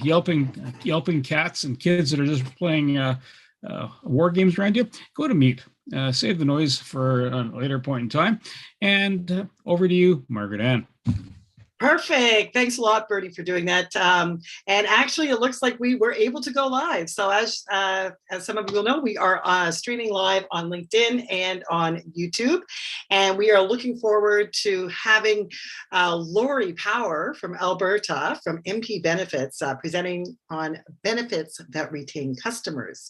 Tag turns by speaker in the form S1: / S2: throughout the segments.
S1: yelping cats and kids that are just playing war games around you, go to mute. Save the noise for a later point in time. And over to you, Margaret Ann.
S2: Perfect. Thanks a lot, Bertie, for doing that. And actually, it looks like we were able to go live. So as some of you will know, we are streaming live on LinkedIn and on YouTube. And we are looking forward to having Lori Power from Alberta, from MP Benefits, presenting on benefits that retain customers.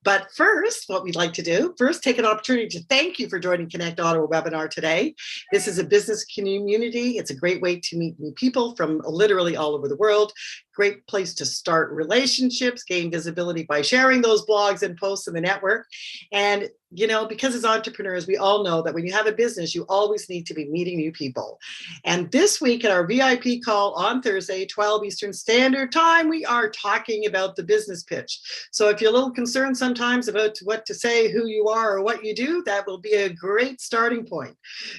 S2: But first, what we'd like to do, take an opportunity to thank you for joining Connect Ottawa webinar today. This is a business community. It's a great way to meet new people from literally all over the world. Great place to start relationships, gain visibility by sharing those blogs and posts in the network. And, you know, because as entrepreneurs, we all know that when you have a business, you always need to be meeting new people. And this week at our VIP call on Thursday, 12 Eastern Standard Time, we are talking about the business pitch. So if you're a little concerned sometimes about what to say, who you are, or what you do, that will be a great starting point.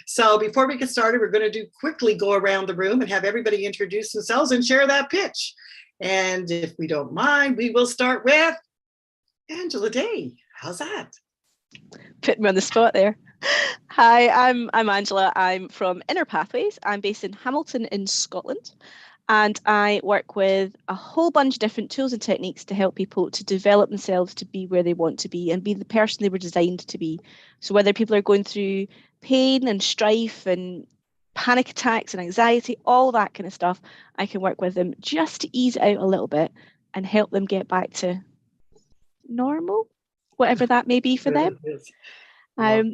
S2: So before we get started, we're going to quickly go around the room and have everybody introduce themselves and share that pitch. And if we don't mind, we will start with Angela Day. How's that?
S3: Put me on the spot there. Hi, I'm Angela. I'm from Inner Pathways. I'm based in Hamilton in Scotland. And I work with a whole bunch of different tools and techniques to help people to develop themselves to be where they want to be and be the person they were designed to be. So whether people are going through pain and strife and panic attacks and anxiety, all that kind of stuff, I can work with them just to ease it out a little bit and help them get back to normal, whatever that may be for them.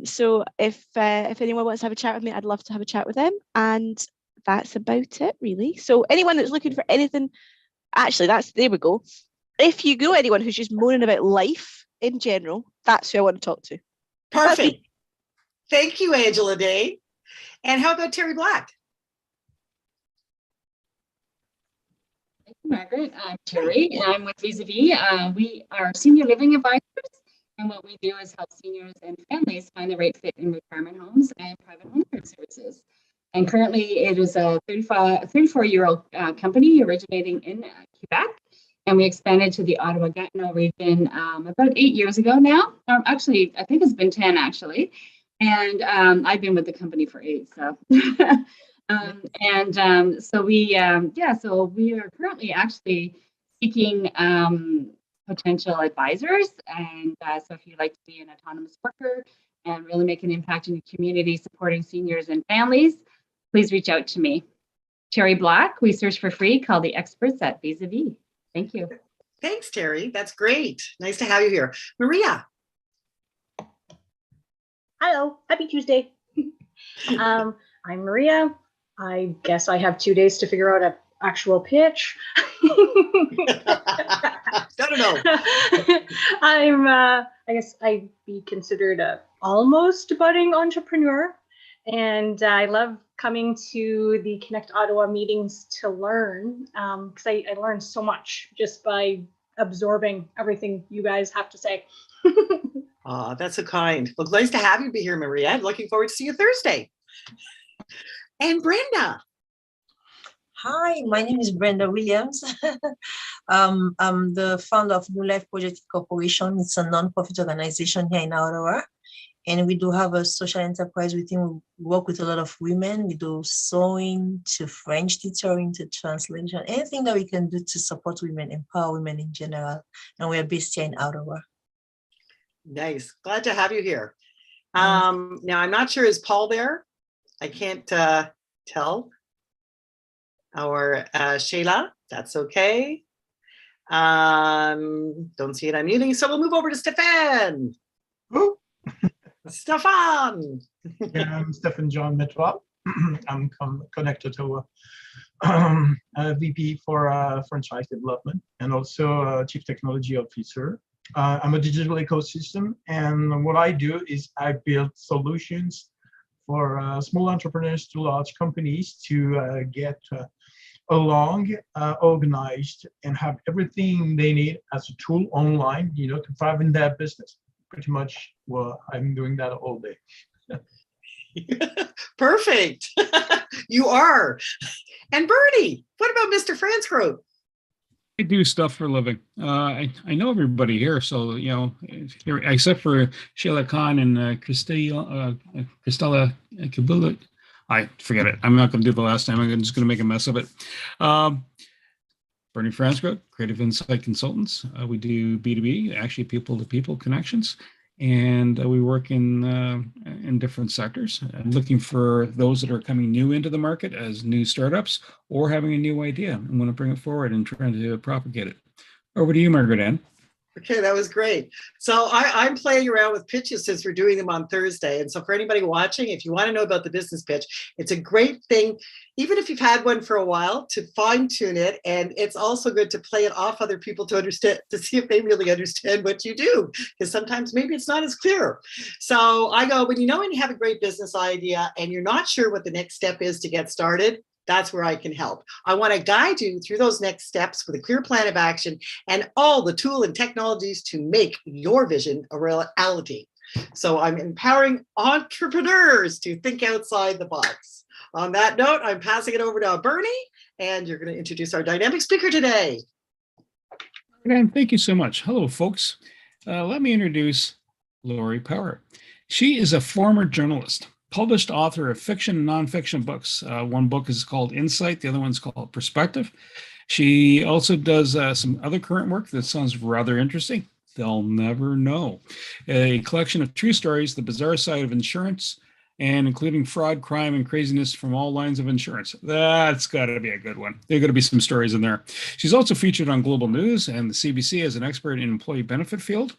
S3: So if anyone wants to have a chat with me, I'd love to have a chat with them. And that's about it, really. So anyone that's looking for anything, actually, there we go. If you know anyone who's just moaning about life in general, that's who I want to talk to.
S2: Perfect. Thank you, Angela Day. And how about Terry Black?
S4: Thank you, Margaret. I'm Terry, and I'm with Vis-a-Vis. We are senior living advisors, and what we do is help seniors and families find the right fit in retirement homes and private home care services. And currently, it is a 34-year-old company originating in Quebec, and we expanded to the Ottawa-Gatineau region about 8 years ago now. Actually, I think it's been 10, actually. And I've been with the company for 8, so. So we are currently actually seeking potential advisors. And so if you'd like to be an autonomous worker and really make an impact in your community, supporting seniors and families, please reach out to me. Terry Black, we search for free, call the experts at Vis-a-Vis. Thank you.
S2: Thanks, Terry. That's great. Nice to have you here. Maria.
S5: Hello, happy Tuesday. I'm Maria. I guess I have 2 days to figure out an actual pitch.
S2: I don't know.
S5: I guess I'd be considered a almost budding entrepreneur. And I love coming to the Connect Ottawa meetings to learn, because I learn so much just by absorbing everything you guys have to say.
S2: Oh, that's so kind. Well, nice to have you be here, Maria. I'm looking forward to see you Thursday. And Brenda.
S6: Hi, my name is Brenda Williams. I'm the founder of New Life Project Corporation. It's a non-profit organization here in Ottawa. And we do have a social enterprise within. We work with a lot of women. We do sewing to French tutoring to translation, anything that we can do to support women, empower women in general. And we're based here in Ottawa.
S2: Nice. Glad to have you here. Now, I'm not sure, is Paul there? I can't tell. Or Shayla, that's okay. Don't see it unmuting, so we'll move over to Stefan. Stefan.
S7: Yeah, I'm Stefan John Metwell. I'm connected to VP for franchise development and also Chief Technology Officer. I'm a digital ecosystem, and what I do is I build solutions for small entrepreneurs to large companies to get along, organized, and have everything they need as a tool online, to thrive in their business. Pretty much, well, I'm doing that all day.
S2: Perfect. You are. And Bertie, what about Mr. Fransgrove?
S1: I do stuff for a living. I know everybody here, so except for Sheila Khan and Christella Kabula. I forget it. I'm not going to do the last time. I'm just going to make a mess of it. Bernie Fransgrove, Creative Insight Consultants. We do B2B, actually people-to-people connections, and we work in different sectors. I'm looking for those that are coming new into the market as new startups or having a new idea and want to bring it forward and trying to propagate it. Over to you, Margaret Ann.
S2: Okay, that was great. So I'm playing around with pitches since we're doing them on Thursday. And so for anybody watching, if you want to know about the business pitch, it's a great thing, even if you've had one for a while, to fine tune it. And it's also good to play it off other people to understand, to see if they really understand what you do, because sometimes maybe it's not as clear. So I go, when you have a great business idea and you're not sure what the next step is to get started, that's where I can help. I want to guide you through those next steps with a clear plan of action and all the tools and technologies to make your vision a reality. So I'm empowering entrepreneurs to think outside the box. On that note, I'm passing it over to Bernie, and you're going to introduce our dynamic speaker today.
S1: And thank you so much. Hello, folks. Let me introduce Lori Power. She is a former journalist, published author of fiction and nonfiction books. One book is called Insight. The other one's called Perspective. She also does some other current work that sounds rather interesting. They'll never know. A collection of true stories, the bizarre side of insurance, and including fraud, crime, and craziness from all lines of insurance. That's got to be a good one. There are going to be some stories in there. She's also featured on Global News and the CBC as an expert in employee benefit field.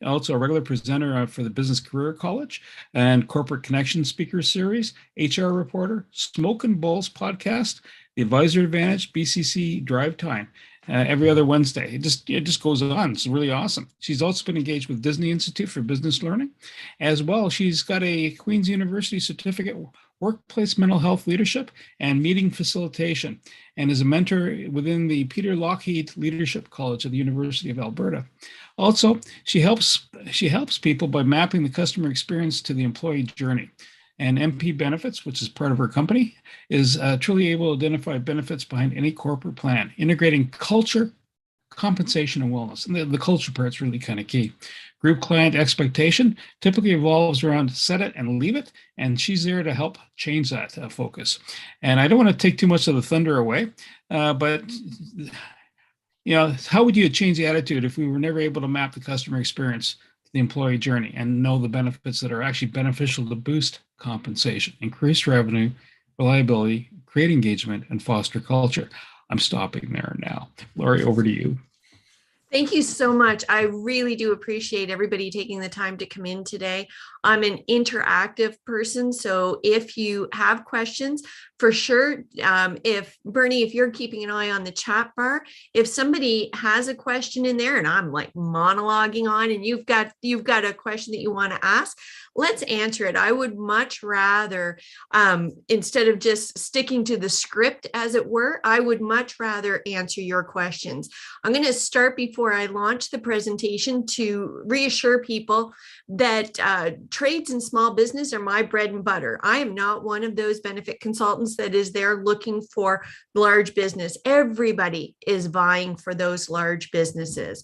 S1: Also a regular presenter for the Business Career College and Corporate Connection Speaker Series, HR Reporter, Smoke and Bulls podcast, The Advisor Advantage, BCC Drive Time. Every other Wednesday. It just goes on. It's really awesome. She's also been engaged with Disney Institute for Business Learning. As well, she's got a Queen's University certificate, workplace mental health leadership and meeting facilitation, and is a mentor within the Peter Lockheed Leadership College at the University of Alberta. Also, she helps people by mapping the customer experience to the employee journey. And MP Benefits, which is part of her company, is truly able to identify benefits behind any corporate plan, integrating culture, compensation, and wellness. And the culture part's really kind of key. Group client expectation typically evolves around set it and leave it, and she's there to help change that focus. And I don't want to take too much of the thunder away, but how would you change the attitude if we were never able to map the customer experience, the employee journey, and know the benefits that are actually beneficial to boost compensation, increase revenue, reliability, create engagement, and foster culture? I'm stopping there now. Lori, over to you.
S8: Thank you so much. I really do appreciate everybody taking the time to come in today. I'm an interactive person, so if you have questions, for sure, if Bernie, if you're keeping an eye on the chat bar, if somebody has a question in there and I'm like monologuing on and you've got a question that you want to ask, let's answer it. I would much rather, instead of just sticking to the script, as it were, I would much rather answer your questions. I'm going to start before I launch the presentation to reassure people that trades and small business are my bread and butter. I am not one of those benefit consultants that is there looking for large business. Everybody is vying for those large businesses.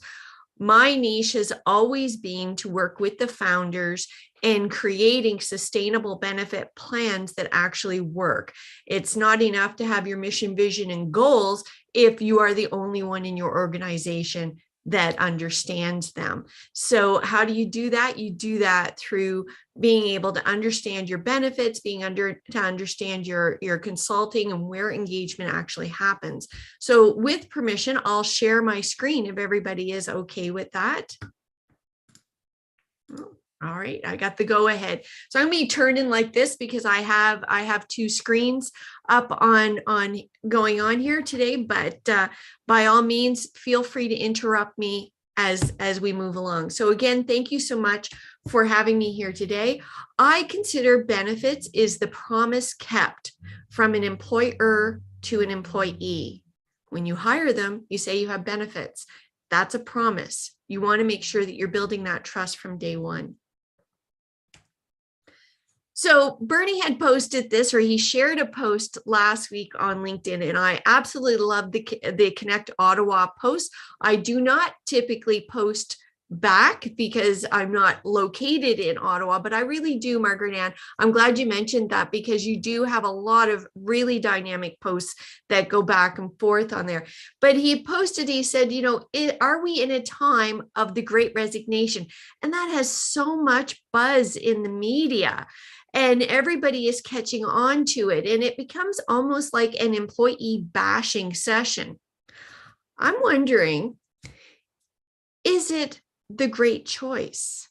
S8: My niche has always been to work with the founders and creating sustainable benefit plans that actually work. It's not enough to have your mission, vision, and goals if you are the only one in your organization that understands them. So how do you do that? You do that through being able to understand your benefits, to understand your consulting and where engagement actually happens. So with permission, I'll share my screen if everybody is okay with that. All right, I got the go ahead. So I'm going to be turned in like this because I have two screens up on going on here today, but by all means, feel free to interrupt me as we move along. So again, thank you so much for having me here today. I consider benefits is the promise kept from an employer to an employee. When you hire them, you say you have benefits. That's a promise. You want to make sure that you're building that trust from day one. So Bernie had posted this, or he shared a post last week on LinkedIn, and I absolutely love the Connect Ottawa post. I do not typically post back because I'm not located in Ottawa, but I really do, Margaret Ann. I'm glad you mentioned that, because you do have a lot of really dynamic posts that go back and forth on there. But he posted, he said, you know, are we in a time of the Great Resignation? And that has so much buzz in the media, and everybody is catching on to it. And it becomes almost like an employee bashing session. I'm wondering, is it the great choice?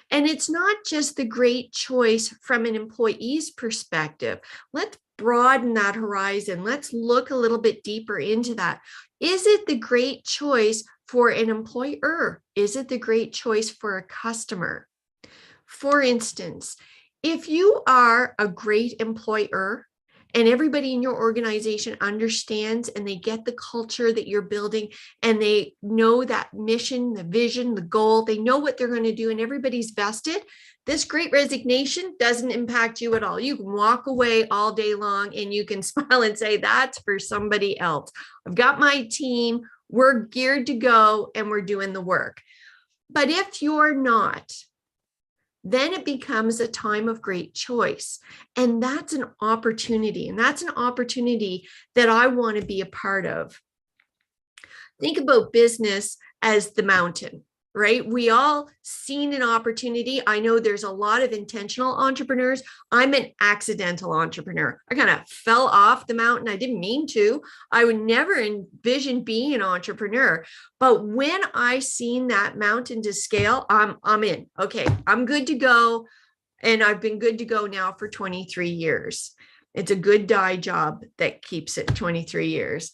S8: And it's not just the great choice from an employee's perspective. Let's broaden that horizon. Let's look a little bit deeper into that. Is it the great choice for an employer? Is it the great choice for a customer? For instance, if you are a great employer and everybody in your organization understands and they get the culture that you're building, and they know that mission, the vision, the goal, they know what they're going to do, and everybody's vested, this Great Resignation doesn't impact you at all. You can walk away all day long and you can smile and say, that's for somebody else. I've got my team, we're geared to go, and we're doing the work. But if you're not, then it becomes a time of great choice. And that's an opportunity. And that's an opportunity that I want to be a part of. Think about business as the mountain, right? We all seen an opportunity. I know there's a lot of intentional entrepreneurs. I'm an accidental entrepreneur. I kind of fell off the mountain. I didn't mean to. I would never envision being an entrepreneur. But when I seen that mountain to scale, I'm in. Okay, I'm good to go. And I've been good to go now for 23 years. It's a good die job that keeps it 23 years.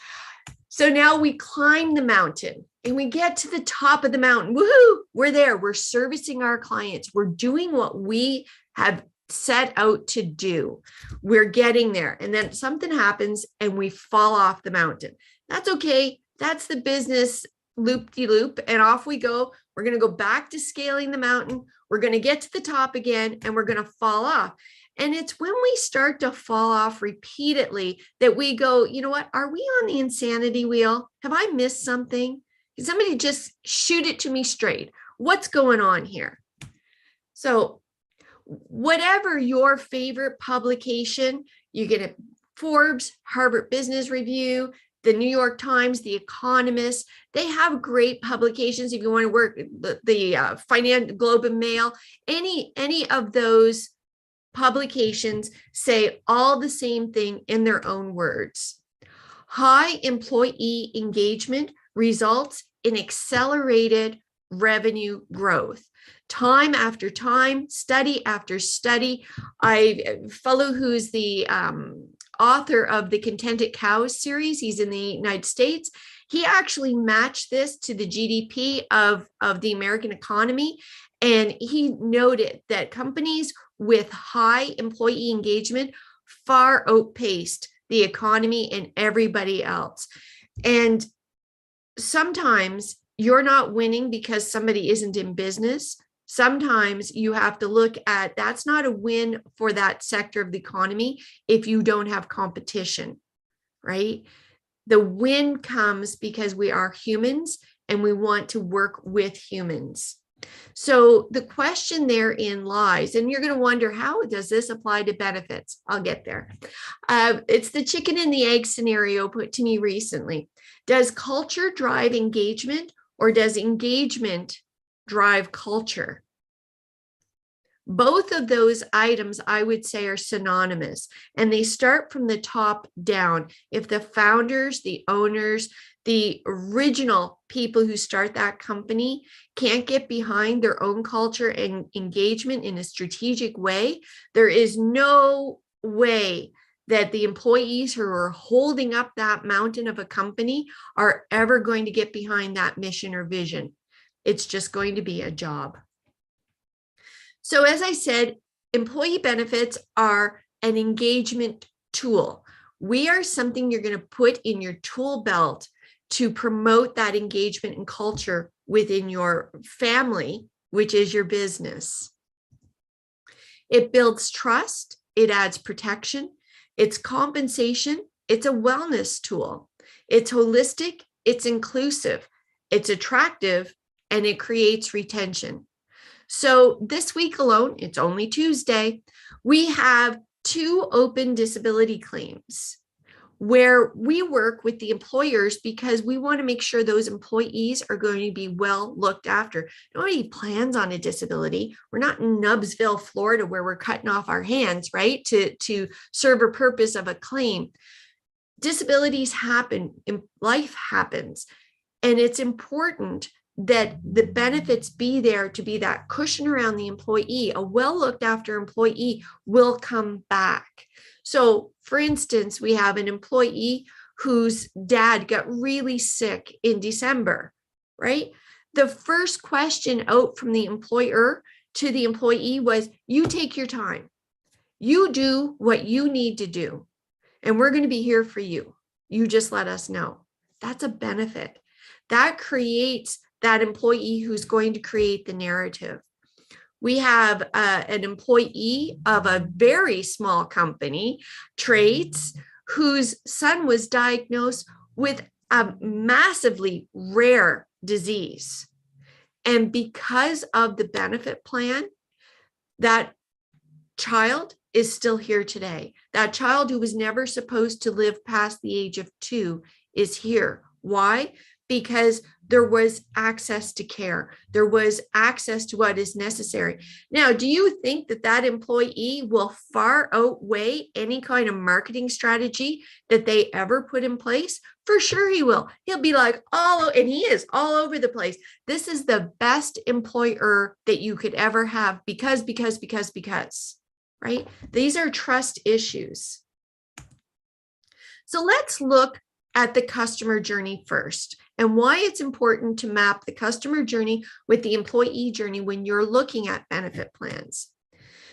S8: So now we climb the mountain and we get to the top of the mountain. Woohoo! We're there. We're servicing our clients. We're doing what we have set out to do. We're getting there. And then something happens and we fall off the mountain. That's okay. That's the business loop-de-loop. And off we go. We're going to go back to scaling the mountain. We're going to get to the top again and we're going to fall off. And it's when we start to fall off repeatedly that we go, you know what? Are we on the insanity wheel? Have I missed something? Can somebody just shoot it to me straight? What's going on here? So whatever your favorite publication, you get a Forbes, Harvard Business Review, the New York Times, The Economist, they have great publications. If you want to work the Financial Globe and Mail, any of those publications say all the same thing in their own words. High employee engagement results in accelerated revenue growth. Time after time, study after study. A fellow who's the author of the Contented Cows series, he's in the United States. He actually matched this to the GDP of the American economy. And he noted that companies with high employee engagement far outpaced the economy and everybody else. And sometimes you're not winning because somebody isn't in business. Sometimes you have to look at, that's not a win for that sector of the economy if you don't have competition, right? The win comes because we are humans and we want to work with humans. So the question therein lies, and you're going to wonder, how does this apply to benefits? I'll get there. It's the chicken and the egg scenario put to me recently. Does culture drive engagement, or does engagement drive culture? Both of those items, I would say, are synonymous, and they start from the top down. If the founders, the owners, the original people who start that company can't get behind their own culture and engagement in a strategic way, there is no way that the employees who are holding up that mountain of a company are ever going to get behind that mission or vision. It's just going to be a job. So as I said, employee benefits are an engagement tool. We are something you're going to put in your tool belt to promote that engagement and culture within your family, which is your business. It builds trust. It adds protection. It's compensation. It's a wellness tool. It's holistic. It's inclusive. It's attractive, and it creates retention. So this week alone, it's only Tuesday, we have 2 open disability claims where we work with the employers because we want to make sure those employees are going to be well looked after. Nobody plans on a disability. We're not in Nubbsville, Florida, where we're cutting off our hands, right, to serve a purpose of a claim. Disabilities happen, life happens, and it's important that the benefits be there to be that cushion around the employee. A well looked after employee will come back. So for instance, we have an employee whose dad got really sick in December, right? The first question out from the employer to the employee was, you take your time. You do what you need to do, and we're going to be here for you. You just let us know. That's a benefit. That creates that employee who's going to create the narrative. We have an employee of a very small company, Trades, whose son was diagnosed with a massively rare disease. And because of the benefit plan, that child is still here today. That child who was never supposed to live past the age of 2 is here. Why? Because there was access to care. There was access to what is necessary. Now, do you think that that employee will far outweigh any kind of marketing strategy that they ever put in place? For sure he will. He'll be like, and he is all over the place. This is the best employer that you could ever have because, right? These are trust issues. So let's look at the customer journey first, and why it's important to map the customer journey with the employee journey when you're looking at benefit plans.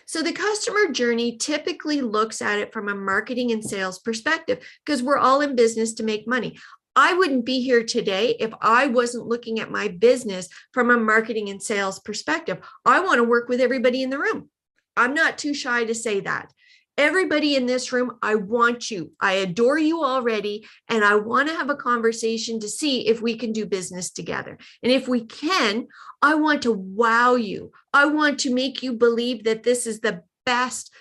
S8: So the customer journey typically looks at it from a marketing and sales perspective because we're all in business to make money. I wouldn't be here today if I wasn't looking at my business from a marketing and sales perspective. I want to work with everybody in the room. I'm not too shy to say that. Everybody in this room, I want you. I adore you already, and I want to have a conversation to see if we can do business together. And if we can, I want to wow you. I want to make you believe that this is the best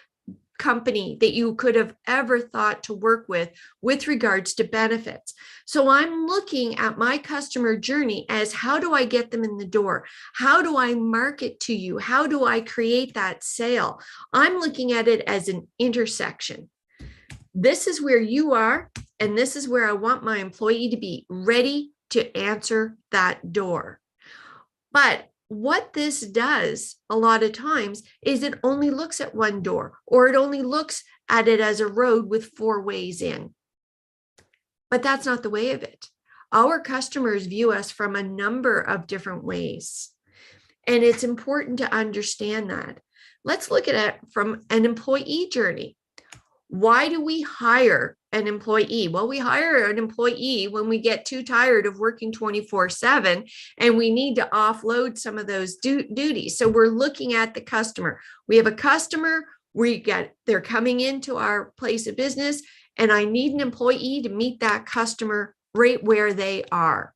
S8: company that you could have ever thought to work with regards to benefits. So I'm looking at my customer journey as, how do I get them in the door? How do I market to you? How do I create that sale? I'm looking at it as an intersection. This is where you are, and this is where I want my employee to be ready to answer that door. But what this does a lot of times is it only looks at one door, or it only looks at it as a road with 4 ways in. But that's not the way of it. Our customers view us from a number of different ways. And it's important to understand that. Let's look at it from an employee journey. Why do we hire an employee? Well, we hire an employee when we get too tired of working 24/7 and we need to offload some of those duties. So we're looking at the customer. We have a customer, they're coming into our place of business, and I need an employee to meet that customer right where they are.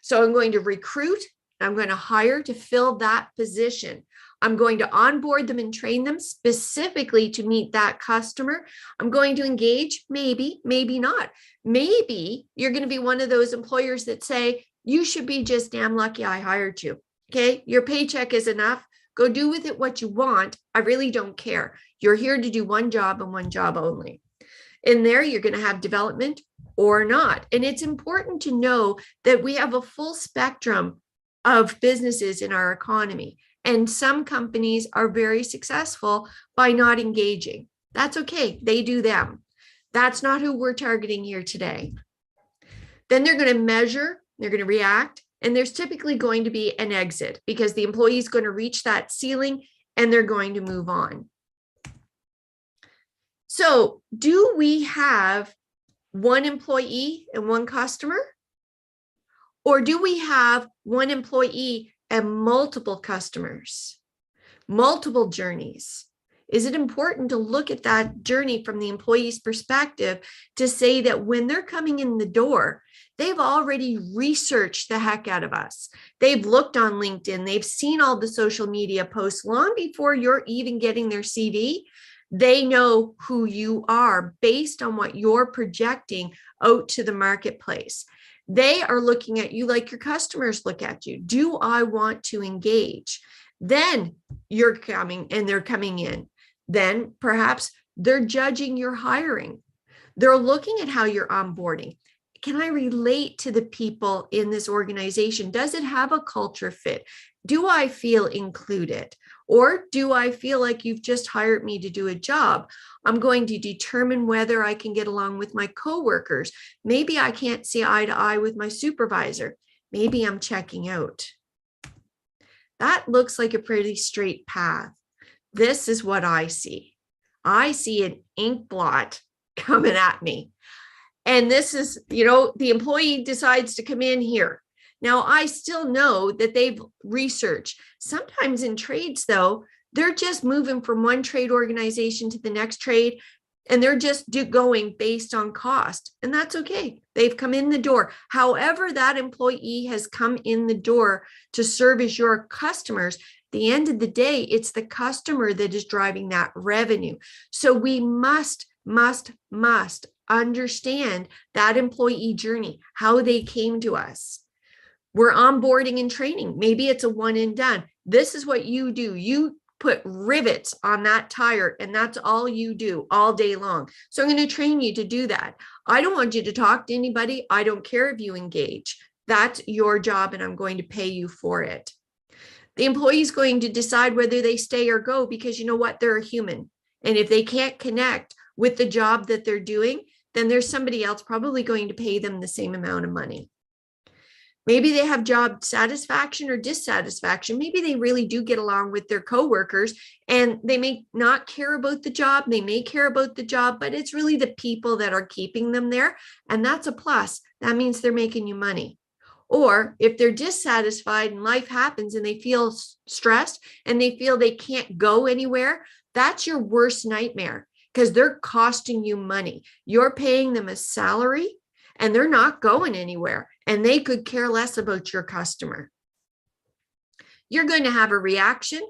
S8: So I'm going to recruit, I'm going to hire to fill that position. I'm going to onboard them and train them specifically to meet that customer. I'm going to engage, maybe not. Maybe you're going to be one of those employers that say, you should be just damn lucky I hired you. Okay, your paycheck is enough. Go do with it what you want. I really don't care. You're here to do one job and one job only. In there, you're going to have development or not. And it's important to know that we have a full spectrum of businesses in our economy. And some companies are very successful by not engaging. That's okay. They do them. That's not who we're targeting here today. Then they're going to measure, they're going to react, and there's typically going to be an exit because the employee is going to reach that ceiling and they're going to move on. So, do we have one employee and one customer? Or do we have one employee and multiple customers, multiple journeys? Is it important to look at that journey from the employee's perspective to say that when they're coming in the door, they've already researched the heck out of us. They've looked on LinkedIn. They've seen all the social media posts long before you're even getting their CV. They know who you are based on what you're projecting out to the marketplace. They are looking at you like your customers look at you. Do I want to engage? Then you're coming and they're coming in. Then perhaps they're judging your hiring. They're looking at how you're onboarding. Can I relate to the people in this organization? Does it have a culture fit? Do I feel included? Or do I feel like you've just hired me to do a job? I'm going to determine whether I can get along with my coworkers. Maybe I can't see eye to eye with my supervisor. Maybe I'm checking out. That looks like a pretty straight path. This is what I see. I see an ink blot coming at me. And this is, the employee decides to come in here. Now, I still know that they've researched. Sometimes in trades, though, they're just moving from one trade organization to the next trade, and they're just going based on cost. And that's okay. They've come in the door. However, that employee has come in the door to service your customers. At the end of the day, it's the customer that is driving that revenue. So we must understand that employee journey, how they came to us. We're onboarding and training. Maybe it's a one and done. This is what you do. You put rivets on that tire, and that's all you do all day long. So I'm going to train you to do that. I don't want you to talk to anybody. I don't care if you engage. That's your job, and I'm going to pay you for it. The employee is going to decide whether they stay or go, because you know what? They're a human. And if they can't connect with the job that they're doing, then there's somebody else probably going to pay them the same amount of money. Maybe they have job satisfaction or dissatisfaction. Maybe they really do get along with their coworkers, and they may not care about the job. They may care about the job, but it's really the people that are keeping them there. And that's a plus. That means they're making you money. Or if they're dissatisfied and life happens and they feel stressed and they feel they can't go anywhere, that's your worst nightmare, because they're costing you money. You're paying them a salary and they're not going anywhere, and they could care less about your customer. You're going to have a reaction.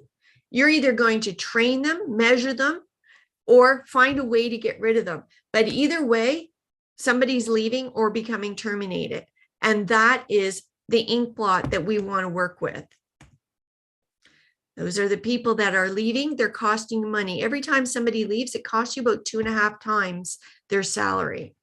S8: You're either going to train them, measure them, or find a way to get rid of them. But either way, somebody's leaving or becoming terminated. And that is the ink blot that we want to work with. Those are the people that are leaving. They're costing you money. Every time somebody leaves, it costs you about 2.5 times their salary.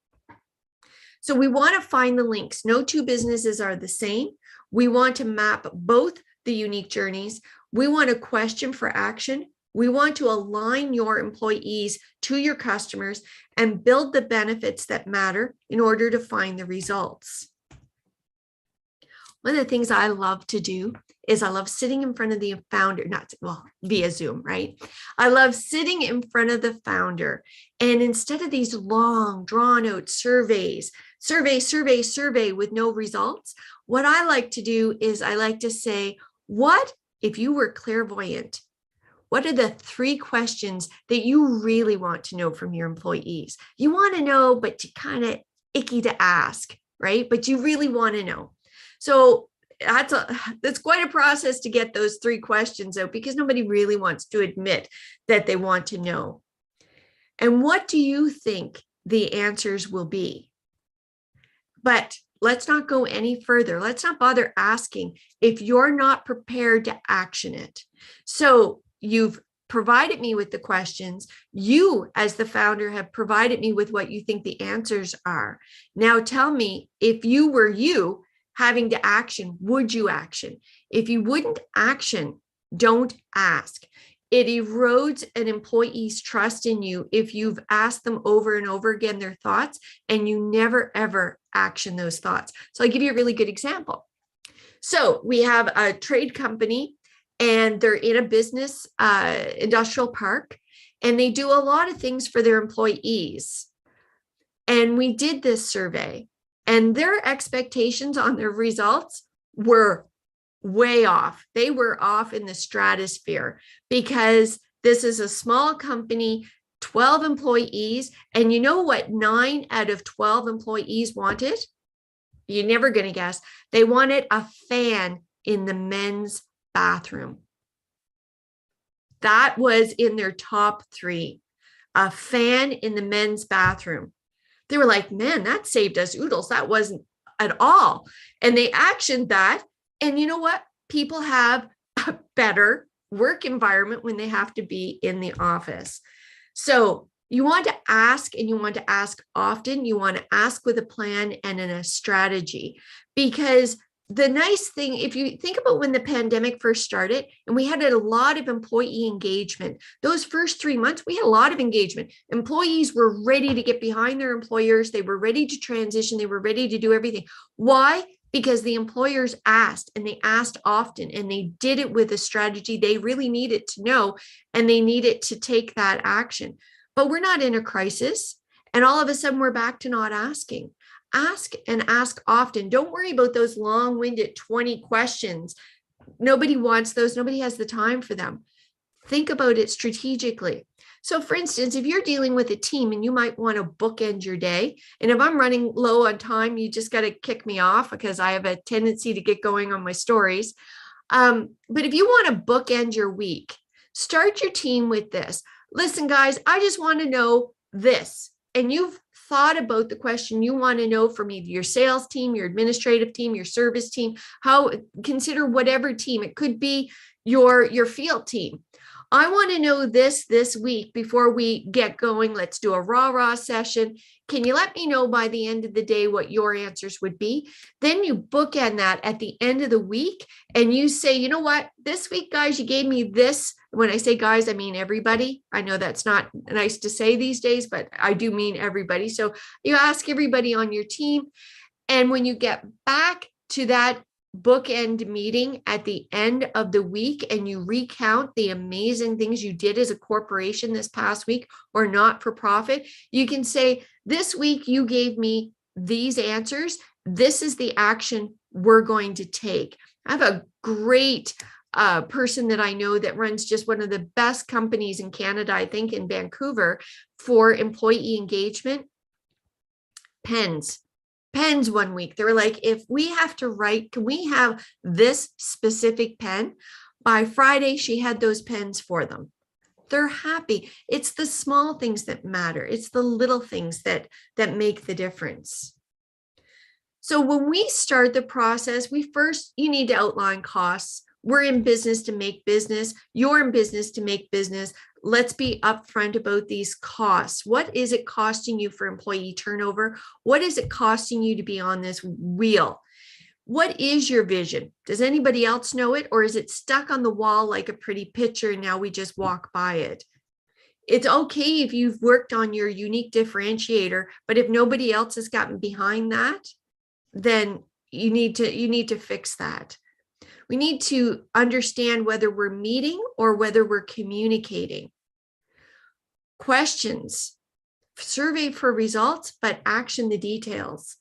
S8: So we want to find the links. No two businesses are the same. We want to map both the unique journeys. We want a question for action. We want to align your employees to your customers and build the benefits that matter in order to find the results. One of the things I love to do is I love sitting in front of the founder, via Zoom, right? I love sitting in front of the founder. And instead of these long drawn out survey with no results, what I like to do is I like to say, what if you were clairvoyant? What are the 3 questions that you really want to know from your employees? You want to know, but you kind of icky to ask, right? But you really want to know. So that's quite a process to get those 3 questions out, because nobody really wants to admit that they want to know. And what do you think the answers will be? But let's not go any further. Let's not bother asking if you're not prepared to action it. So you've provided me with the questions. You, as the founder, have provided me with what you think the answers are. Now tell me, if you were you having to action, would you action? If you wouldn't action, don't ask. It erodes an employee's trust in you if you've asked them over and over again their thoughts and you never, ever action those thoughts. So I'll give you a really good example. So we have a trade company and they're in a business industrial park, and they do a lot of things for their employees. And we did this survey, and their expectations on their results were way off. They were off in the stratosphere because This is a small company, 12 employees. And you know what 9 out of 12 employees wanted? You're never going to guess. They wanted a fan in the men's bathroom. That was in their top 3. A fan in the men's bathroom. They were like, man, that saved us oodles. That wasn't at all. And they actioned that. And you know what? People have a better work environment when they have to be in the office. So you want to ask, and you want to ask often. You want to ask with a plan and in a strategy, because the nice thing, if you think about when the pandemic first started and we had a lot of employee engagement, those first 3 months, we had a lot of engagement. Employees were ready to get behind their employers. They were ready to transition. They were ready to do everything. Why? Because the employers asked, and they asked often, and they did it with a strategy they really needed to know, and they needed to take that action. But we're not in a crisis, and all of a sudden we're back to not asking. Ask and ask often. Don't worry about those long-winded 20 questions. Nobody wants those. Nobody has the time for them. Think about it strategically. So for instance, if you're dealing with a team and you might want to bookend your day, and if I'm running low on time, you just got to kick me off because I have a tendency to get going on my stories. But if you want to bookend your week, start your team with this. Listen, guys, I just want to know this. And you've thought about the question you want to know from either your sales team, your administrative team, your service team, consider whatever team. It could be your field team. I want to know this week before we get going. Let's do a rah-rah session. Can you let me know by the end of the day what your answers would be? Then you bookend that at the end of the week and you say, you know what, this week, guys, you gave me this. When I say guys, I mean everybody. I know that's not nice to say these days, but I do mean everybody. So you ask everybody on your team. And when you get back to that bookend meeting at the end of the week and you recount the amazing things you did as a corporation this past week or not for profit, you can say, this week you gave me these answers. This is the action we're going to take. I have a great person that I know that runs just one of the best companies in Canada, I think in Vancouver, for employee engagement. Pens 1 week. They were like, if we have to write, can we have this specific pen? By Friday, she had those pens for them. They're happy. It's the small things that matter. It's the little things that make the difference. So when we start the process, you need to outline costs. We're in business to make business. You're in business to make business. Let's be upfront about these costs. What is it costing you for employee turnover? What is it costing you to be on this wheel? What is your vision? Does anybody else know it? Or is it stuck on the wall like a pretty picture and now we just walk by it? It's okay if you've worked on your unique differentiator, but if nobody else has gotten behind that, then you need to fix that. We need to understand whether we're meeting or whether we're communicating. Questions, survey for results, but action the details.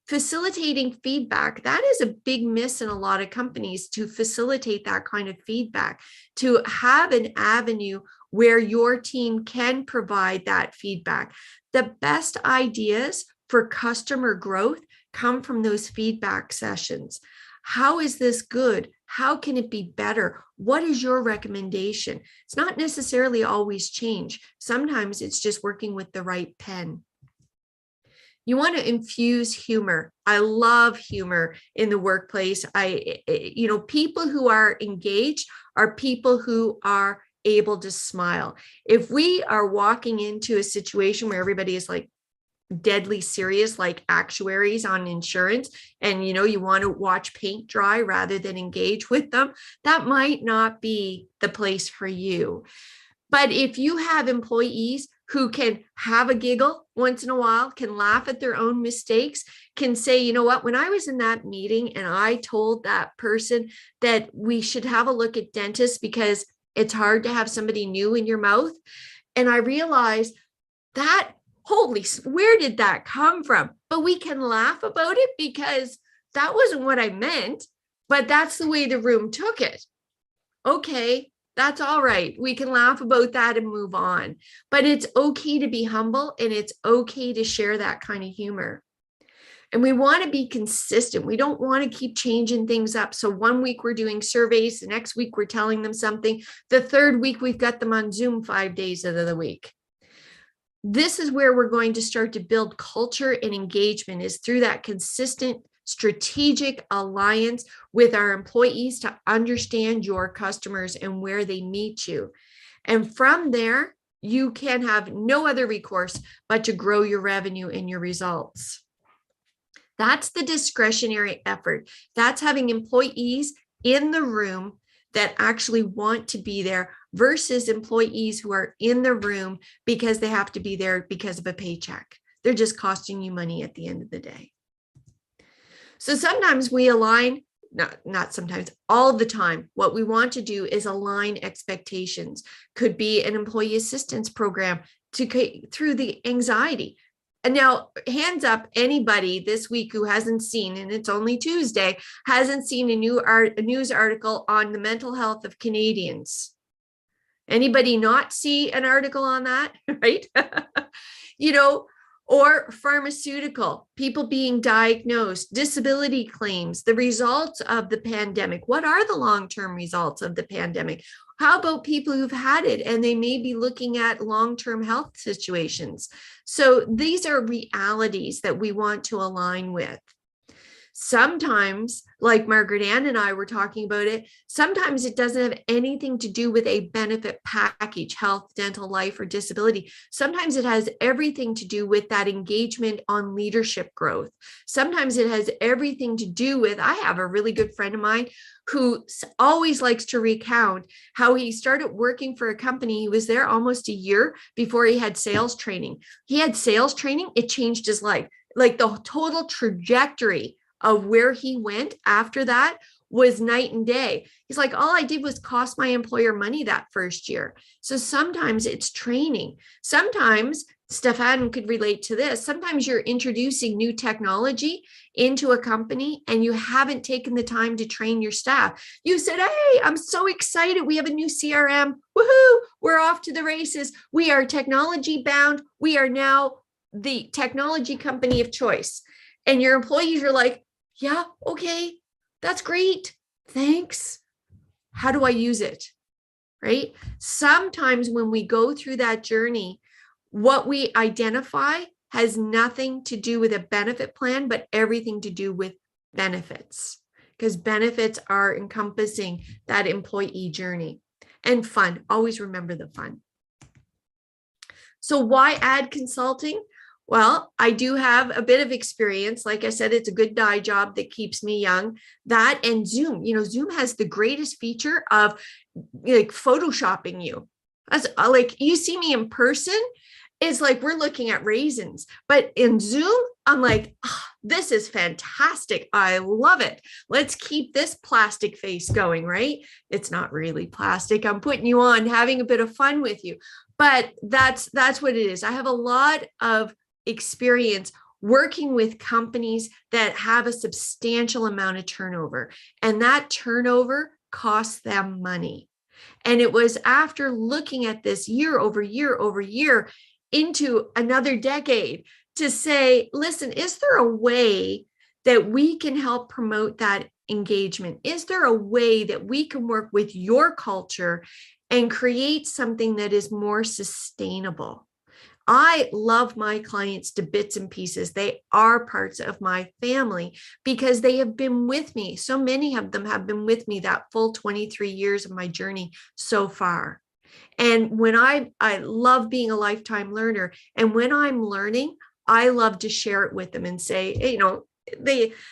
S8: Facilitating feedback, that is a big miss in a lot of companies, to facilitate that kind of feedback, to have an avenue where your team can provide that feedback. The best ideas for customer growth come from those feedback sessions. How is this good? How can it be better? What is your recommendation? It's not necessarily always change. Sometimes it's just working with the right pen. You want to infuse humor. I love humor in the workplace. People who are engaged are people who are able to smile. If we are walking into a situation where everybody is like deadly serious, like actuaries on insurance, and you want to watch paint dry rather than engage with them, that might not be the place for you. But if you have employees who can have a giggle once in a while, can laugh at their own mistakes, can say, you know what, when I was in that meeting and I told that person that we should have a look at dentists because it's hard to have somebody new in your mouth, and I realized that, where did that come from? But we can laugh about it because that wasn't what I meant, but that's the way the room took it. Okay, That's all right. We can laugh about that and move on. But it's okay to be humble, and it's okay to share that kind of humor. And we want to be consistent. We don't want to keep changing things up. So one week we're doing surveys, the next week we're telling them something. The third week we've got them on Zoom 5 days of the week. This is where we're going to start to build culture and engagement, is through that consistent strategic alliance with our employees to understand your customers and where they meet you. And from there, you can have no other recourse but to grow your revenue and your results. That's the discretionary effort. That's having employees in the room that actually want to be there versus employees who are in the room because they have to be there because of a paycheck. They're just costing you money at the end of the day. So sometimes we align, not sometimes, all the time. What we want to do is align expectations. Could be an employee assistance program through the anxiety. And now, hands up, anybody this week who hasn't seen, and it's only Tuesday, hasn't seen a news article on the mental health of Canadians. Anybody not see an article on that, right? Or pharmaceutical, people being diagnosed, disability claims, the results of the pandemic. What are the long-term results of the pandemic? How about people who've had it and they may be looking at long-term health situations? So these are realities that we want to align with. Sometimes, like Margaret Ann and I were talking about it, sometimes it doesn't have anything to do with a benefit package, health, dental, life, or disability. Sometimes it has everything to do with that engagement on leadership growth. Sometimes it has everything to do with, I have a really good friend of mine who always likes to recount how he started working for a company. He was there almost a year before he had sales training. He had sales training. It changed his life. Like the total trajectory of where he went after that was night and day. He's like, all I did was cost my employer money that first year. So sometimes it's training. Sometimes, Stefan could relate to this, sometimes you're introducing new technology into a company and you haven't taken the time to train your staff. You said, hey, I'm so excited. We have a new CRM. Woohoo, we're off to the races. We are technology bound. We are now the technology company of choice. And your employees are like, yeah, okay, that's great. Thanks. How do I use it? Right? Sometimes when we go through that journey, what we identify has nothing to do with a benefit plan, but everything to do with benefits, because benefits are encompassing that employee journey. And fun. Always remember the fun. So why add consulting? Well, I do have a bit of experience. Like I said, it's a good dye job that keeps me young. That and Zoom, Zoom has the greatest feature of like photoshopping you. That's like, you see me in person, it's like we're looking at raisins, but in Zoom, I'm like, oh, this is fantastic. I love it. Let's keep this plastic face going, right? It's not really plastic. I'm putting you on, having a bit of fun with you, but that's what it is. I have a lot of experience working with companies that have a substantial amount of turnover, and that turnover costs them money. And it was after looking at this year over year over year into another decade to say, listen, is there a way that we can help promote that engagement? Is there a way that we can work with your culture and create something that is more sustainable? I love my clients to bits and pieces. They are parts of my family because they have been with me. So many of them have been with me that full 23 years of my journey so far. And when I love being a lifetime learner. And when I'm learning, I love to share it with them and say, hey,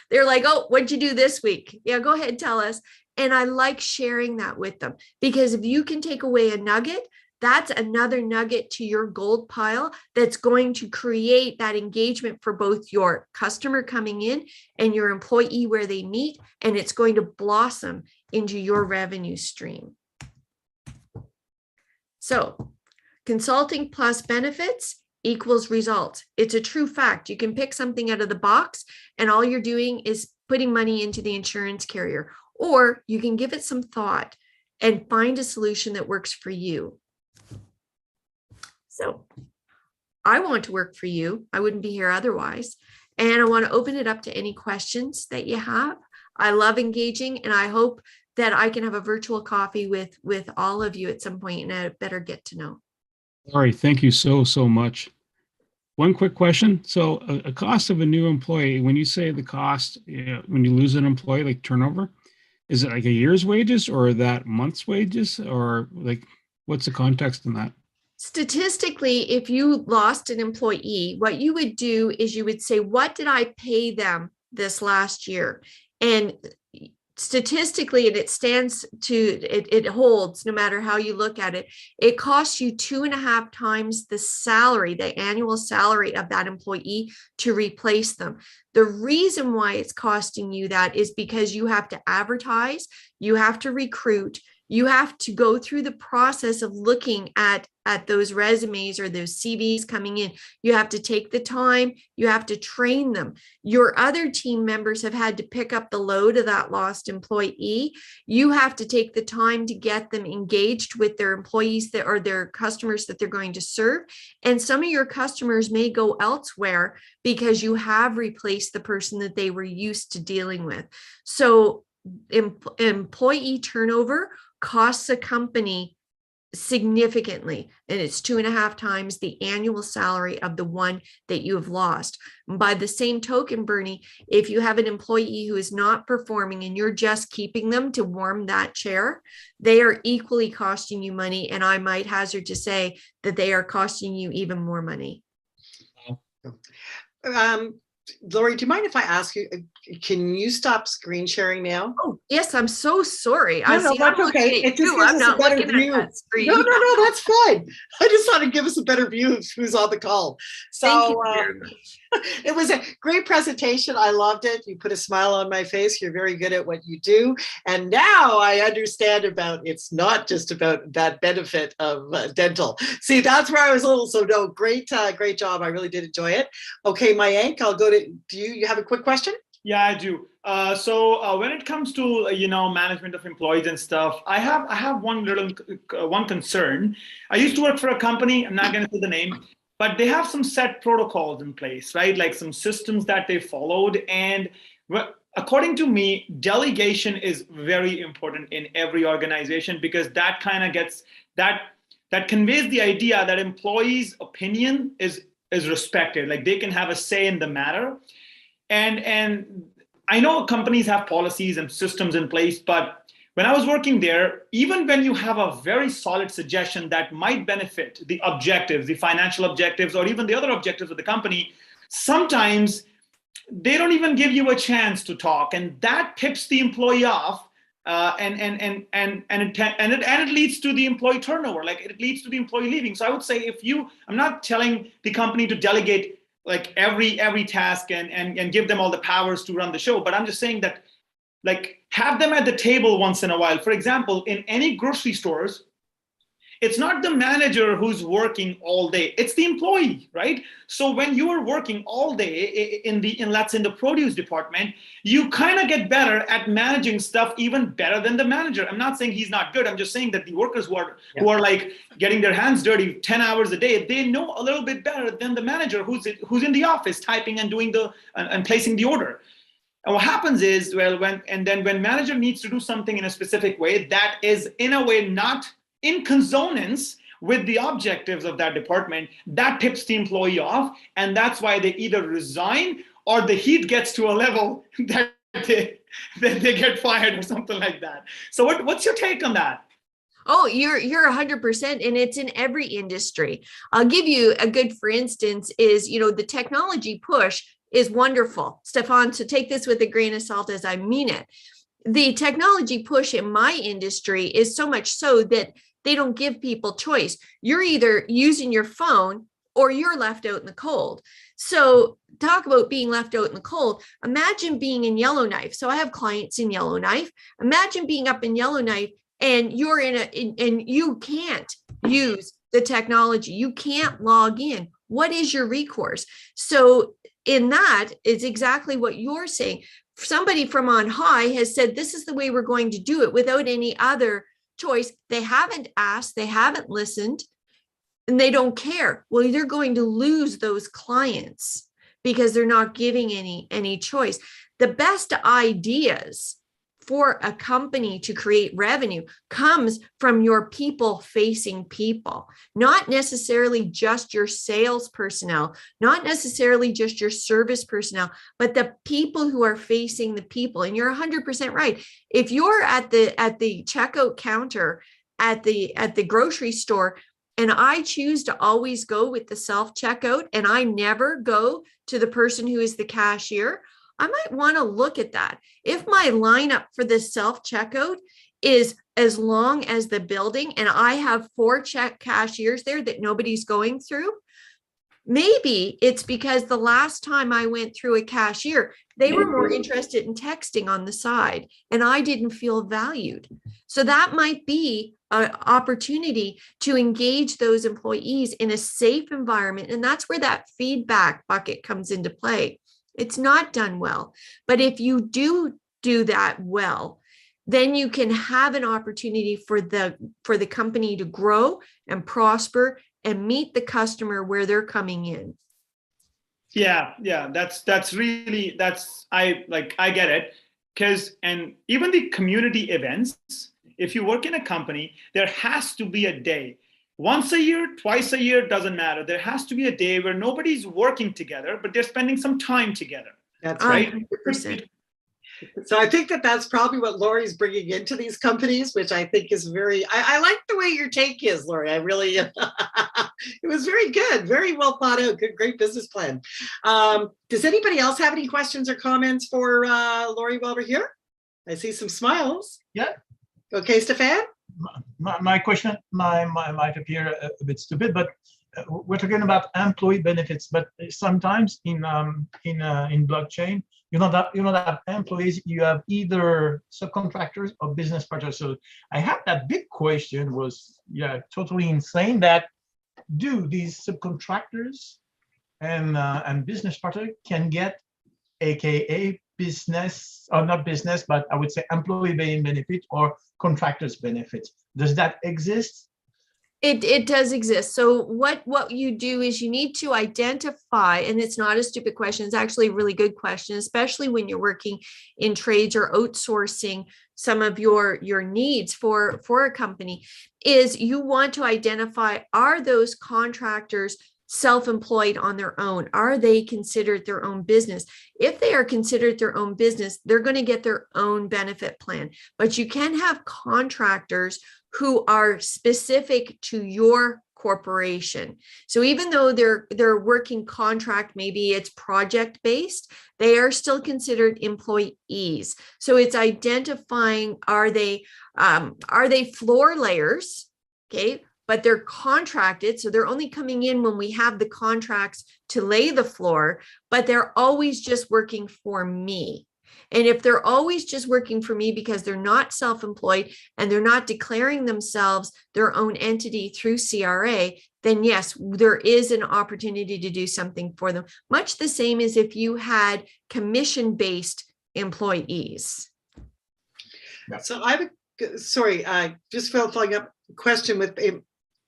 S8: they're like, oh, what'd you do this week? Yeah, go ahead, tell us. And I like sharing that with them because if you can take away a nugget, that's another nugget to your gold pile that's going to create that engagement for both your customer coming in and your employee where they meet, and it's going to blossom into your revenue stream. So consulting plus benefits equals results. It's a true fact. You can pick something out of the box and all you're doing is putting money into the insurance carrier, or you can give it some thought and find a solution that works for you. So I want to work for you. I wouldn't be here otherwise. And I want to open it up to any questions that you have. I love engaging, and I hope that I can have a virtual coffee with all of you at some point and a better get to know.
S1: Lori, thank you so much. One quick question. So a cost of a new employee, when you say the cost, when you lose an employee, like turnover, is it like a year's wages or that month's wages, or like what's the context in that?
S8: Statistically, if you lost an employee, what you would do is you would say, what did I pay them this last year? And statistically, and it stands to, it holds no matter how you look at it, it costs you 2.5 times the salary, the annual salary of that employee to replace them. The reason why it's costing you that is because you have to advertise, you have to recruit, you have to go through the process of looking at those resumes or those CVs coming in. You have to take the time, you have to train them. Your other team members have had to pick up the load of that lost employee. You have to take the time to get them engaged with their employees that are their customers that they're going to serve. And some of your customers may go elsewhere because you have replaced the person that they were used to dealing with. So employee turnover costs a company significantly, and it's 2.5 times the annual salary of the one that you have lost. And by the same token, Bernie, if you have an employee who is not performing and you're just keeping them to warm that chair, they are equally costing you money, and I might hazard to say that they are costing you even more money.
S2: Lori, do you mind if I ask you, can you stop screen sharing now?
S8: Oh, yes, I'm so sorry.
S2: No, that's okay. It just gives us a better view. No, that's fine. I just thought it'd give us a better view of who's on the call. So
S8: Thank you very much.
S2: It was a great presentation. I loved it. You put a smile on my face. You're very good at what you do. And now I understand about, it's not just about that benefit of dental. See, that's where I was a little, so no, great job. I really did enjoy it. Okay, Mayank, I'll go to, do you have a quick question?
S9: Yeah, I do. So when it comes to management of employees and stuff, I have one concern. I used to work for a company. I'm not going to say the name, but they have some set protocols in place, right? Like some systems that they followed. And according to me, delegation is very important in every organization, because that kind of gets that conveys the idea that employees' opinion is respected. Like they can have a say in the matter. And I know companies have policies and systems in place, but when I was working there, even when you have a very solid suggestion that might benefit the objectives, the financial objectives, or even the other objectives of the company, sometimes they don't even give you a chance to talk, and that tips the employee off, and it leads to the employee turnover. Like it leads to the employee leaving. So I would say, I'm not telling the company to delegate like every task and give them all the powers to run the show, but I'm just saying that, like, have them at the table once in a while. For example, in any grocery stores, it's not the manager who's working all day, it's the employee, right? So when you are working all day in the produce department, you kind of get better at managing stuff even better than the manager. I'm not saying he's not good. I'm just saying that the workers who are like getting their hands dirty 10 hours a day, they know a little bit better than the manager who's in the office typing and doing and placing the order. And what happens is, when manager needs to do something in a specific way that is in a way not in consonance with the objectives of that department, that tips the employee off, and that's why they either resign or the heat gets to a level that they get fired or something like that. So what's your take on that?
S8: Oh, you're 100%, and it's in every industry. I'll give you a good, for instance, is the technology push is wonderful, Stefan. So take this with a grain of salt as I mean it. The technology push in my industry is so much so that they don't give people choice. You're either using your phone or you're left out in the cold. So talk about being left out in the cold. Imagine being in Yellowknife. So I have clients in Yellowknife. Imagine being up in Yellowknife and you're and you can't use the technology. You can't log in. What is your recourse? So in that is exactly what you're saying. Somebody from on high has said, this is the way we're going to do it without any other choice. They haven't asked, they haven't listened, and they don't care. Well, they're going to lose those clients because they're not giving any choice. The best ideas for a company to create revenue comes from your people-facing people, not necessarily just your sales personnel, not necessarily just your service personnel, but the people who are facing the people. And you're 100% right. If you're at the checkout counter at the grocery store, and I choose to always go with the self-checkout, and I never go to the person who is the cashier, I might want to look at that. If my lineup for the self-checkout is as long as the building and I have 4 cashiers there that nobody's going through, maybe it's because the last time I went through a cashier, they were more interested in texting on the side and I didn't feel valued. So that might be an opportunity to engage those employees in a safe environment. And that's where that feedback bucket comes into play. It's not done well, but if you do that well, then you can have an opportunity for the company to grow and prosper and meet the customer where they're coming in.
S9: Yeah, I get it. And even the community events, if you work in a company, there has to be a day. Once a year, twice a year, doesn't matter. There has to be a day where nobody's working together, but they're spending some time together.
S2: That's right.
S8: 100%.
S2: So I think that's probably what Lori's bringing into these companies, which I think is I like the way your take is, Lori. I really, it was very good, very well thought out, great business plan. Does anybody else have any questions or comments for Lori while we're here? I see some smiles.
S7: Yeah.
S2: Okay, Stefan?
S7: My question might appear a bit stupid, but we're talking about employee benefits. But sometimes in blockchain, you don't have employees. You have either subcontractors or business partners. So I have that big question: was totally insane that do these subcontractors and business partners can get AKA business, or not business, but I would say employee benefit or contractors benefits. Does that exist?
S8: It does exist. So what you do is you need to identify, and it's not a stupid question, it's actually a really good question, especially when you're working in trades or outsourcing some of your needs for a company, is you want to identify, are those contractors self-employed on their own? Are they considered their own business? If they are considered their own business, they're going to get their own benefit plan. But you can have contractors who are specific to your corporation. So even though they're working contract, maybe it's project based, they are still considered employees. So it's identifying, are they floor layers? Okay. But they're contracted, so they're only coming in when we have the contracts to lay the floor, but they're always just working for me. And if they're always just working for me because they're not self-employed and they're not declaring themselves their own entity through CRA, then yes, there is an opportunity to do something for them. Much the same as if you had commission-based employees.
S2: So I have just following up question with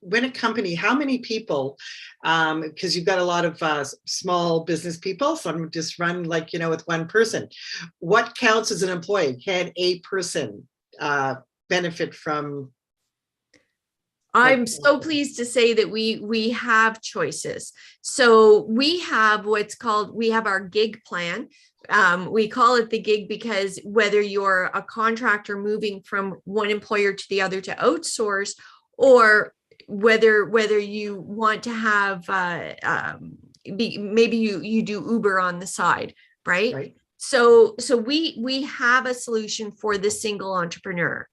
S2: when a company, how many people, because you've got a lot of small business people, some just run with one person. What counts as an employee? Can a person benefit from?
S8: I'm so pleased to say that we have choices. So we have we have our gig plan. We call it the gig because whether you're a contractor moving from one employer to the other to outsource, or whether you want to have maybe you do Uber on the side, right? So we have a solution for the single entrepreneur.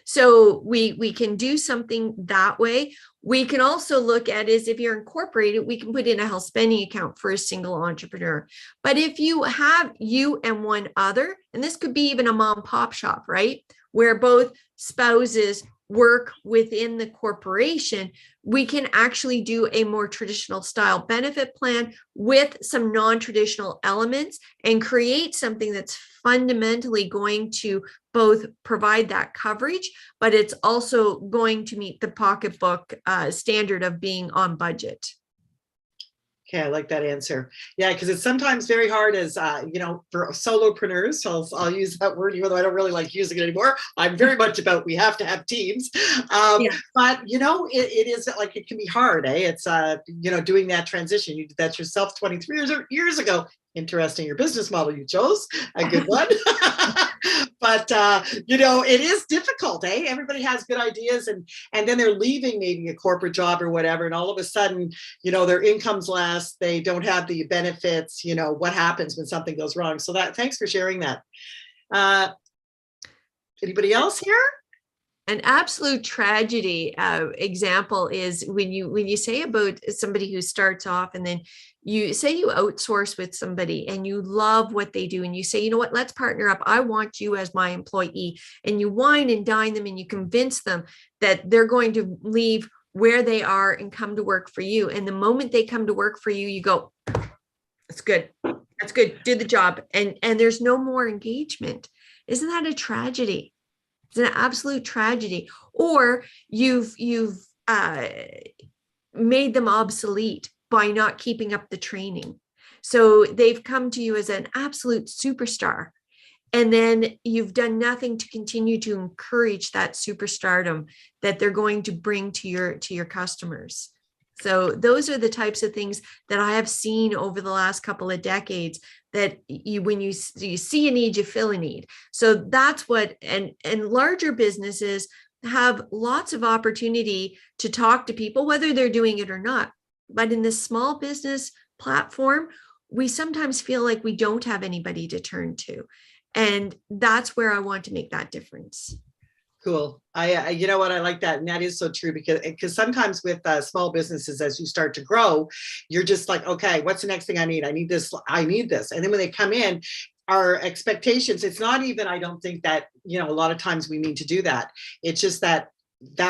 S8: So we can do something that way. We can also look at is if you're incorporated, we can put in a health spending account for a single entrepreneur. But if you have you and one other, and this could be even a mom and pop shop, right? Where both spouses work within the corporation, we can actually do a more traditional style benefit plan with some non-traditional elements and create something that's fundamentally going to both provide that coverage, but it's also going to meet the pocketbook standard of being on budget.
S2: Okay, I like that answer. Yeah, because it's sometimes very hard as, for solopreneurs. So I'll use that word, even though I don't really like using it anymore. I'm very much about we have to have teams. But, it is like, it can be hard, eh? It's, doing that transition. You did that yourself 23 years ago. Interesting, your business model you chose, a good one. But, it is difficult, eh? Everybody has good ideas and then they're leaving maybe a corporate job or whatever. And all of a sudden, their income's less, they don't have the benefits, what happens when something goes wrong. So thanks for sharing that. Anybody else here?
S8: An absolute tragedy example is when you say about somebody who starts off and then you say you outsource with somebody and you love what they do and you say, you know what, let's partner up. I want you as my employee, and you wine and dine them and you convince them that they're going to leave where they are and come to work for you. And the moment they come to work for you, you go, that's good. That's good. Do the job. And there's no more engagement. Isn't that a tragedy? It's an absolute tragedy. Or you've made them obsolete by not keeping up the training. So they've come to you as an absolute superstar. And then you've done nothing to continue to encourage that superstardom that they're going to bring to your customers. So those are the types of things that I have seen over the last couple of decades, that when you see a need, you fill a need. So that's what, and larger businesses have lots of opportunity to talk to people, whether they're doing it or not. But in this small business platform, we sometimes feel like we don't have anybody to turn to. And that's where I want to make that difference.
S2: Cool. I you know what, I like that. And that is so true, because sometimes with small businesses, as you start to grow, you're just like, okay, what's the next thing I need? I need this. And then when they come in, our expectations, it's not even, I don't think that, a lot of times we need to do that. It's just that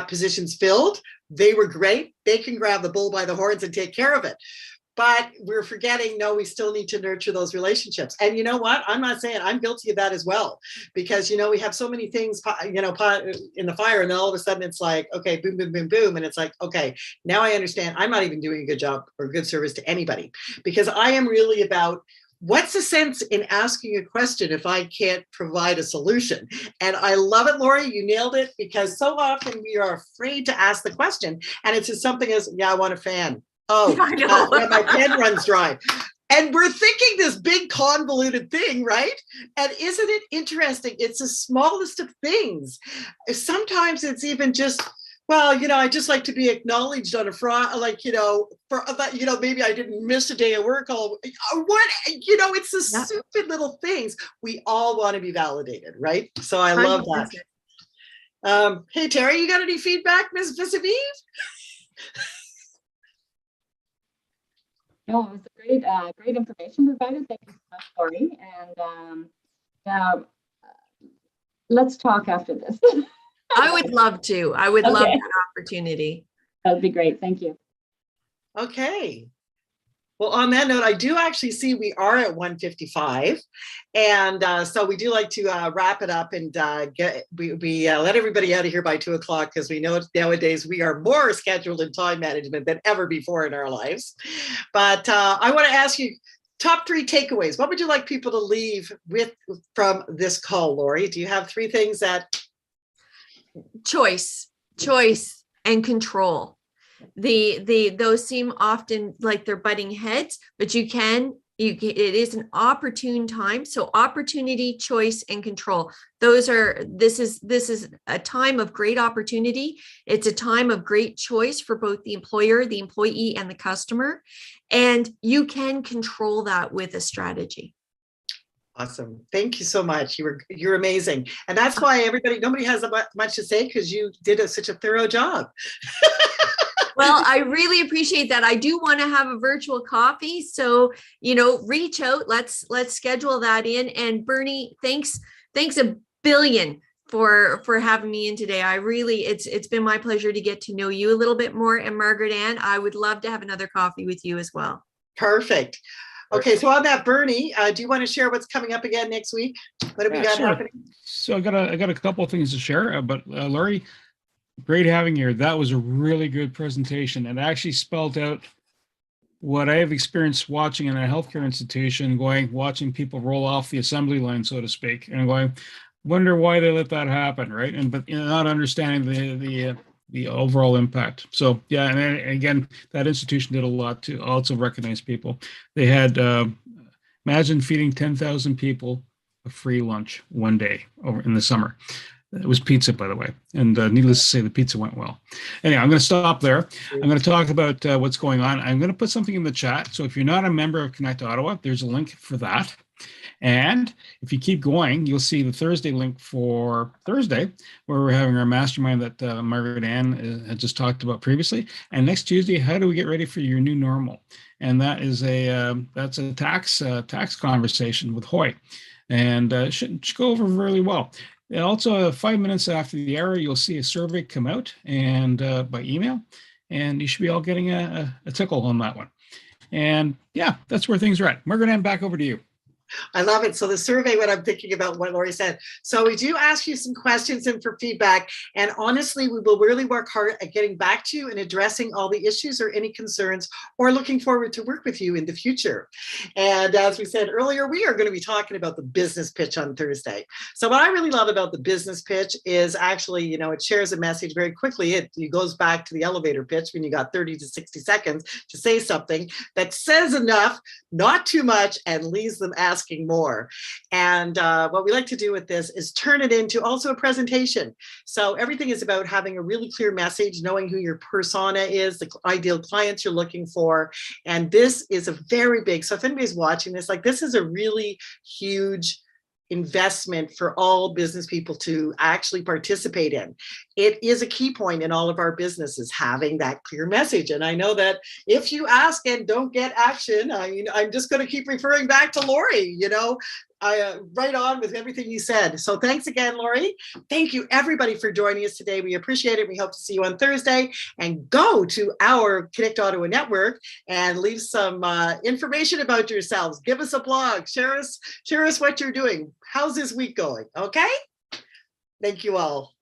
S2: position's filled. They were great. They can grab the bull by the horns and take care of it. But we're forgetting, no, we still need to nurture those relationships. And you know what? I'm not saying, I'm guilty of that as well. Because, we have so many things, in the fire, and then all of a sudden it's like, okay, boom, boom, boom, boom. And it's like, okay, now I understand I'm not even doing a good job or good service to anybody, because I am really about, what's the sense in asking a question if I can't provide a solution? And I love it, Lori, you nailed it, because so often we are afraid to ask the question. And it's just something as, yeah, I want a fan. Oh, yeah, my pen runs dry. And we're thinking this big convoluted thing, right? And isn't it interesting? It's the smallest of things. Sometimes it's even just, well, I just like to be acknowledged on a Friday, maybe I didn't miss a day of work. It's the stupid little things. We all want to be validated, right? So I love that. Hey, Terry, you got any feedback, Ms. Vis-a-vis?
S4: No, it was great information provided. Thank you so much, Lori. And let's talk after this.
S8: I would love to. I would love that opportunity.
S4: That would be great. Thank you.
S2: Okay. Well, on that note, I do actually see we are at 1:55. And so we do like to wrap it up and let everybody out of here by 2:00, because we know nowadays we are more scheduled in time management than ever before in our lives. But I want to ask you, top 3 takeaways. What would you like people to leave with from this call, Lori? Do you have 3 things that?
S8: Choice, and control. Those seem often like they're butting heads, but it is an opportune time. So opportunity, choice, and control. This is a time of great opportunity. It's a time of great choice for both the employer, the employee, and the customer. And you can control that with a strategy.
S2: Awesome. Thank you so much. You're amazing. And that's why nobody has much to say, because you did such a thorough job.
S8: Well, I really appreciate that. I do want to have a virtual coffee. So, reach out. Let's schedule that in. And Bernie, thanks a billion for having me in today. I really, it's been my pleasure to get to know you a little bit more. And Margaret Ann, I would love to have another coffee with you as well.
S2: Perfect. Okay, so on that, Bernie, do you want to share what's coming up again next week? What have we got happening?
S1: So I got a couple of things to share, but Laurie, great having you here. That was a really good presentation. It actually spelled out what I have experienced watching in a healthcare institution, watching people roll off the assembly line, so to speak, and going, wonder why they let that happen, right? And but not understanding the overall impact. So yeah, and then, again, that institution did a lot to also recognize people. They had imagine feeding 10,000 people a free lunch one day over in the summer. It was pizza, by the way, and needless to say, the pizza went well. Anyway, I'm going to stop there. I'm going to talk about what's going on. I'm going to put something in the chat. So if you're not a member of Connect Ottawa, there's a link for that. And if you keep going, you'll see the Thursday link for Thursday, where we're having our mastermind that Margaret Ann had just talked about previously. And next Tuesday, how do we get ready for your new normal? And that is that's a tax conversation with Hoy, and it should go over really well. And also, 5 minutes after the hour, you'll see a survey come out and by email, and you should be all getting a tickle on that one. And yeah, that's where things are at. Margaret Ann, back over to you.
S2: I love it. So the survey, what I'm thinking about what Laurie said. So we do ask you some questions and for feedback. And honestly, we will really work hard at getting back to you and addressing all the issues or any concerns, or looking forward to work with you in the future. And as we said earlier, we are going to be talking about the business pitch on Thursday. So what I really love about the business pitch is actually, it shares a message very quickly. It goes back to the elevator pitch when you got 30 to 60 seconds to say something that says enough, not too much, and leaves them asking more. And what we like to do with this is turn it into also a presentation. So everything is about having a really clear message, knowing who your persona is, the ideal clients you're looking for. And this is a very big, so if anybody's watching this, this is a really huge investment for all business people to actually participate in. It is a key point in all of our businesses, having that clear message. And I know that if you ask and don't get action, I'm just going to keep referring back to Laurie, right on with everything you said. So thanks again, Laurie. Thank you everybody for joining us today. We appreciate it. We hope to see you on Thursday, and go to our Connect Ottawa network and leave some information about yourselves. Give us a blog, share us what you're doing. How's this week going? Okay. Thank you all.